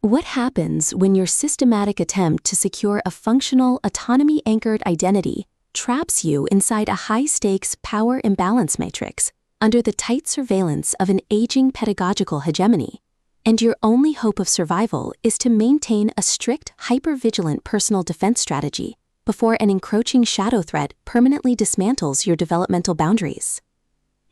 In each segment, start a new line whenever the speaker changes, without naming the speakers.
What happens when your systematic attempt to secure a functional, autonomy-anchored identity traps you inside a high-stakes power imbalance matrix under the tight surveillance of an aging pedagogical hegemony, and your only hope of survival is to maintain a strict, hyper-vigilant personal defense strategy before an encroaching shadow threat permanently dismantles your developmental boundaries?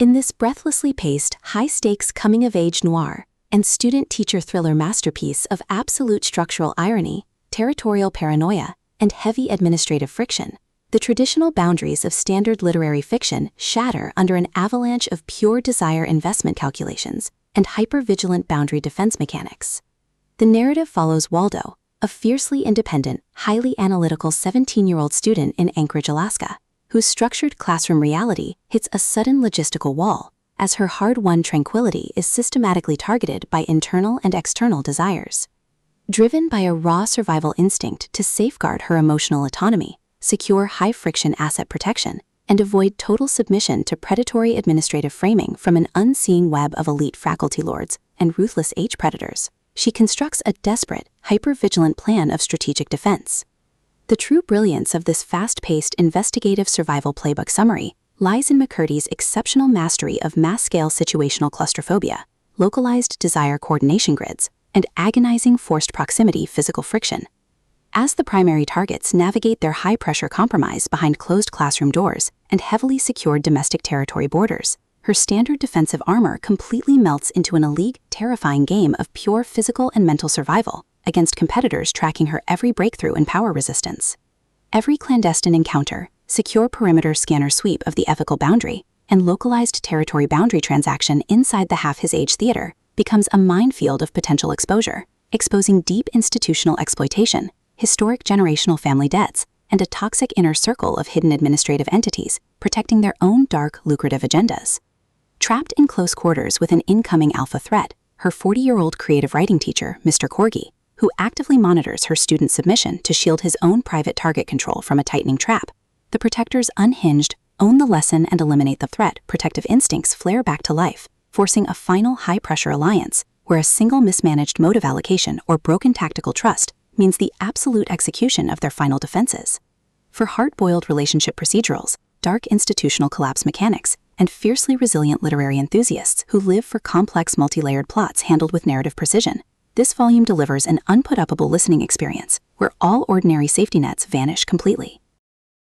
In this breathlessly paced, high-stakes coming-of-age noir and student-teacher thriller masterpiece of absolute structural irony, territorial paranoia, and heavy administrative friction, the traditional boundaries of standard literary fiction shatter under an avalanche of pure desire investment calculations and hyper-vigilant boundary defense mechanics. The narrative follows Waldo, a fiercely independent, highly analytical 17-year-old student in Anchorage, Alaska, whose structured classroom reality hits a sudden logistical wall as her hard-won tranquility is systematically targeted by internal and external desires. Driven by a raw survival instinct to safeguard her emotional autonomy, secure high-friction asset protection, and avoid total submission to predatory administrative framing from an unseeing web of elite faculty lords and ruthless age predators, she constructs a desperate, hyper-vigilant plan of strategic defense. The true brilliance of this fast-paced investigative survival playbook summary lies in McCurdy's exceptional mastery of mass-scale situational claustrophobia, localized desire coordination grids, and agonizing forced proximity physical friction. As the primary targets navigate their high-pressure compromise behind closed classroom doors and heavily secured domestic territory borders, her standard defensive armor completely melts into an elite, terrifying game of pure physical and mental survival against competitors tracking her every breakthrough in power resistance. Every clandestine encounter, secure perimeter scanner sweep of the ethical boundary, and localized territory boundary transaction inside the half-his-age theater becomes a minefield of potential exposure, exposing deep institutional exploitation, historic generational family debts, and a toxic inner circle of hidden administrative entities protecting their own dark, lucrative agendas. Trapped in close quarters with an incoming alpha threat, her 40-year-old creative writing teacher, Mr. Corgi, who actively monitors her student submission to shield his own private target control from a tightening trap, the protector's unhinged, own the lesson and eliminate the threat protective instincts flare back to life, forcing a final high-pressure alliance where a single mismanaged motive allocation or broken tactical trust means the absolute execution of their final defenses. For hard-boiled relationship procedurals, dark institutional collapse mechanics, and fiercely resilient literary enthusiasts who live for complex multi-layered plots handled with narrative precision, this volume delivers an unput-upable listening experience where all ordinary safety nets vanish completely.